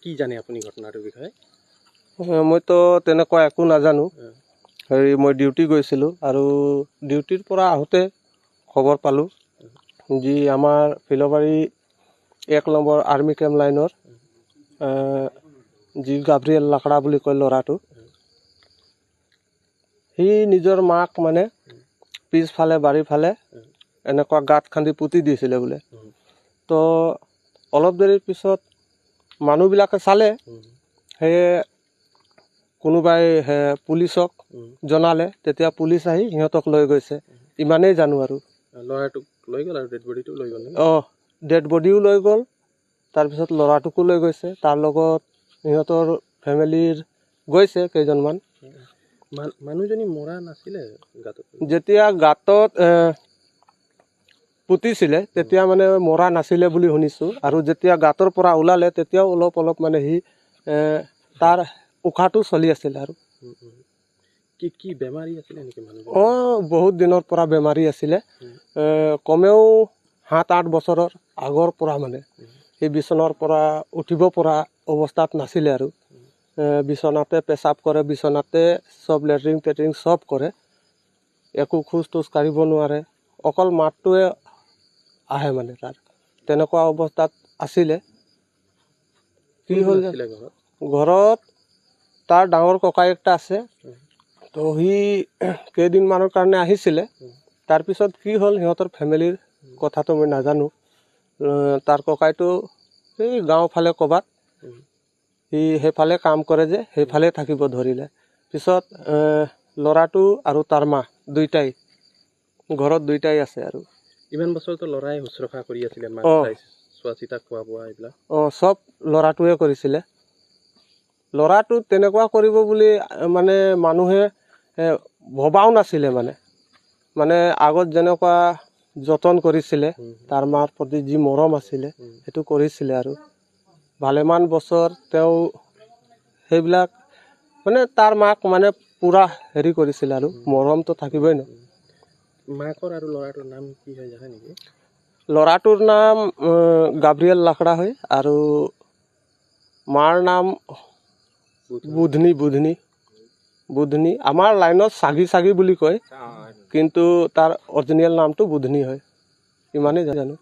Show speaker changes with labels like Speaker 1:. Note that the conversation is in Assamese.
Speaker 1: কি জানে আপুনি ঘটনাটোৰ বিষয়ে?
Speaker 2: মইতো তেনেকুৱা একো নাজানো। মই ডিউটি গৈছিলোঁ আৰু ডিউটিৰ পৰা আহোঁতে খবৰ পালোঁ যি আমাৰ ফিলবাৰী 1 নম্বৰ আৰ্মি কেম্প লাইনৰ যি গাব্ৰিয়েল লাকৰা বুলি কয় ল'ৰাটো, সি নিজৰ মাক মানে পিছফালে বাৰীৰ ফালে এনেকুৱা গাঁত খান্দি পুতি দিছিলে বোলে। তো অলপ দেৰিৰ পিছত মানুহবিলাকে চালে, সেয়ে কোনোবাই পুলিচক জনালে, তেতিয়া পুলিচ আহি সিহঁতক লৈ গৈছে, ইমানেই জানো আৰু।
Speaker 1: ল'ৰাটোক লৈ গ'ল আৰু ডেড বডিটো লৈ গ'ল?
Speaker 2: ডেড বডিও লৈ গ'ল, তাৰপিছত ল'ৰাটোকো লৈ গৈছে, তাৰ লগত সিহঁতৰ ফেমিলিৰ গৈছে কেইজনমান।
Speaker 1: মানুহজনী মৰা নাছিলে গাঁতত?
Speaker 2: যেতিয়া গাঁতত পুতিছিলে তেতিয়া মানে মৰা নাছিলে বুলি শুনিছোঁ, আৰু যেতিয়া গাঁতৰ পৰা ওলালে তেতিয়াও অলপ অলপ মানে সি তাৰ উশাহটো চলি আছিলে আৰু।
Speaker 1: কি বেমাৰী আছিলে নেকি মানুহ?
Speaker 2: বহুত দিনৰ পৰা বেমাৰী আছিলে, কমেও 7-8 বছৰৰ আগৰ পৰা মানে সেই বিচনাৰ পৰা উঠিব পৰা অৱস্থাত নাছিলে আৰু। বিচনাতে পেচাব কৰে, বিচনাতে চব লেট্ৰিন পেট্ৰিন চব কৰে, একো খোজ তোজ কাঢ়িব নোৱাৰে, অকল মাতটোৱে আহে মানে তাৰ, তেনেকুৱা অৱস্থাত আছিলে। কি হ'ল ঘৰত তাৰ ডাঙৰ ককায়েকটা আছে, তো সি কেইদিনমানৰ কাৰণে আহিছিলে। তাৰপিছত কি হ'ল সিহঁতৰ ফেমিলিৰ কথাটো মই নাজানো। তাৰ ককাইটো এই গাঁও ফালে ক'ৰবাত সি সেইফালে কাম কৰে যে, সেইফালে থাকিব ধৰিলে। পিছত ল'ৰাটো আৰু তাৰ মা দুইটাই ঘৰত দুইটাই আছে আৰু।
Speaker 1: ইমান বছৰতো ল'ৰাই শুশ্ৰূষা কৰি আছিলে, চোৱা চিতা খোৱা বোৱা এইবিলাক?
Speaker 2: চব ল'ৰাটোৱে কৰিছিলে। ল'ৰাটো তেনেকুৱা কৰিব বুলি মানে মানুহে ভবাও নাছিলে মানে আগত যেনেকুৱা যতন কৰিছিলে, তাৰ মাৰ প্ৰতি যি মৰম আছিলে সেইটো কৰিছিলে আৰু। ভালেমান বছৰ তেওঁ সেইবিলাক মানে তাৰ মাক মানে পূৰা হেৰি কৰিছিলে আৰু, মৰমটো থাকিবই ন।
Speaker 1: মাকৰ আৰু ল'ৰাটোৰ নাম কি হয় জানে নেকি?
Speaker 2: ল'ৰাটোৰ নাম গাব্ৰিয়েল লাকৰা হয়, আৰু মাৰ নাম বুধনী। আমাৰ লাইনত চাগি বুলি কয়, কিন্তু তাৰ অৰিজিনেল নামটো বুধনী হয়, ইমানেই জানো।